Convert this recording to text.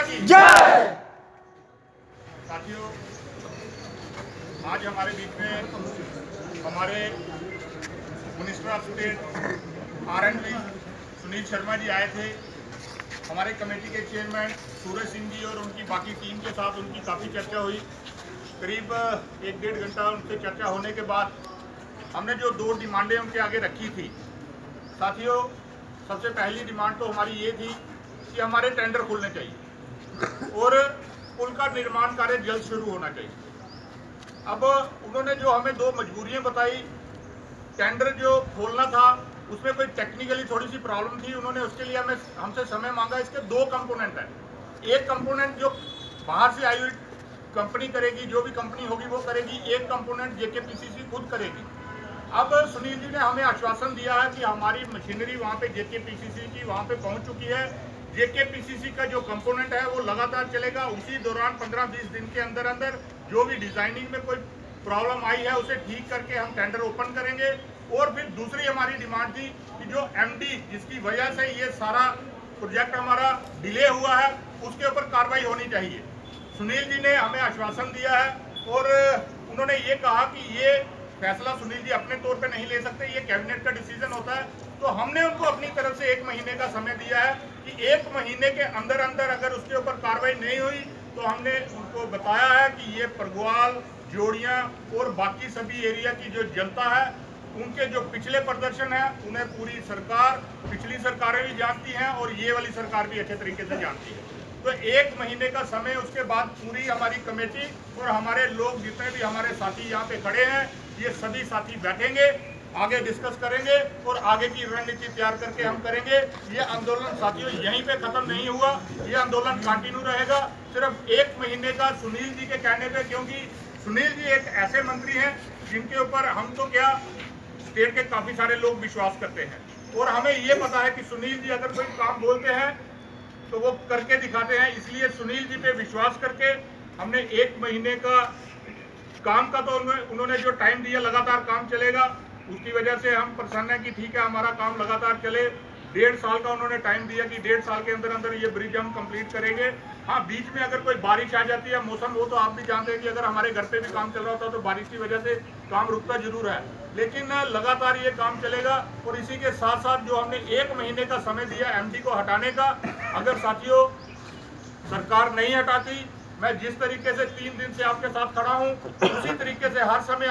की जय। साथियों, आज हमारे बीच में हमारे minister of state R&D Sunil Sharma ji आए थे। हमारे कमेटी के चेयरमैन सूरज सिंह जी और उनकी बाकी टीम के साथ उनकी काफ़ी चर्चा हुई। करीब 1-1.5 घंटा उनसे चर्चा होने के बाद हमने जो 2 डिमांडें उनके आगे रखी थी, साथियों, सबसे पहली डिमांड तो हमारी ये थी कि हमारे टेंडर खुलने चाहिए और पुल का निर्माण कार्य जल्द शुरू होना चाहिए। अब उन्होंने जो हमें 2 मजबूरियां बताई, टेंडर जो खोलना था उसमें कोई टेक्निकली थोड़ी सी प्रॉब्लम थी, उन्होंने उसके लिए हमसे समय मांगा। इसके 2 कंपोनेंट हैं। एक कंपोनेंट जो बाहर से आई हुई कंपनी करेगी, जो भी कंपनी होगी वो करेगी, एक कंपोनेंट जेकेपीसीसी खुद करेगी। अब सुनील जी ने हमें आश्वासन दिया है कि हमारी मशीनरी वहाँ पे जेकेपीसीसी की वहाँ पे पहुँच चुकी है। जेकेपीसीसी का जो कंपोनेंट है वो लगातार चलेगा। उसी दौरान 15-20 दिन के अंदर अंदर जो भी डिजाइनिंग में कोई प्रॉब्लम आई है उसे ठीक करके हम टेंडर ओपन करेंगे। और फिर दूसरी हमारी डिमांड थी कि जो एमडी जिसकी वजह से ये सारा प्रोजेक्ट हमारा डिले हुआ है उसके ऊपर कार्रवाई होनी चाहिए। सुनील जी ने हमें आश्वासन दिया है और उन्होंने ये कहा कि ये फैसला सुनील जी अपने तौर पे नहीं ले सकते, ये कैबिनेट का डिसीजन होता है। तो हमने उनको अपनी तरफ से 1 महीने का समय दिया है कि 1 महीने के अंदर अंदर अगर उसके ऊपर कार्रवाई नहीं हुई तो हमने उनको बताया है कि ये परगवाल, जोड़ियां और बाकी सभी एरिया की जो जनता है उनके जो पिछले प्रदर्शन है उन्हें पूरी सरकार, पिछली सरकारें भी जानती हैं और ये वाली सरकार भी अच्छे तरीके से जानती है। तो 1 महीने का समय, उसके बाद पूरी हमारी कमेटी और हमारे लोग जितने भी हमारे साथी यहाँ पे खड़े हैं ये सभी साथी बैठेंगे, आगे डिस्कस करेंगे और आगे की रणनीति तैयार करके हम करेंगे। ये आंदोलन साथियों यहीं पे खत्म नहीं हुआ, ये आंदोलन कंटिन्यू रहेगा। सिर्फ 1 महीने का सुनील जी के कहने पे, क्योंकि सुनील जी एक ऐसे मंत्री हैं जिनके ऊपर हम तो क्या स्टेट के काफी सारे लोग विश्वास करते हैं और हमें ये पता है कि सुनील जी अगर कोई काम बोलते हैं तो वो करके दिखाते हैं। इसलिए सुनील जी पे विश्वास करके हमने 1 महीने का काम का तो उन्होंने जो टाइम दिया लगातार काम चलेगा, उसकी वजह से हम प्रसन्न हैं कि ठीक है हमारा काम लगातार चले। 1.5 साल का उन्होंने टाइम दिया कि 1.5 साल के अंदर अंदर ये ब्रिज हम कंप्लीट करेंगे। हाँ, बीच में अगर कोई बारिश आ जाती है, मौसम, वो तो आप भी जानते हैं कि अगर हमारे घर पे भी काम चल रहा होता तो बारिश की वजह से काम रुकता जरूर है, लेकिन लगातार ये काम चलेगा। और इसी के साथ साथ जो हमने 1 महीने का समय दिया एमडी को हटाने का, अगर साथियों सरकार नहीं हटाती, मैं जिस तरीके से 3 दिन से आपके साथ खड़ा हूं उसी तरीके से हर समय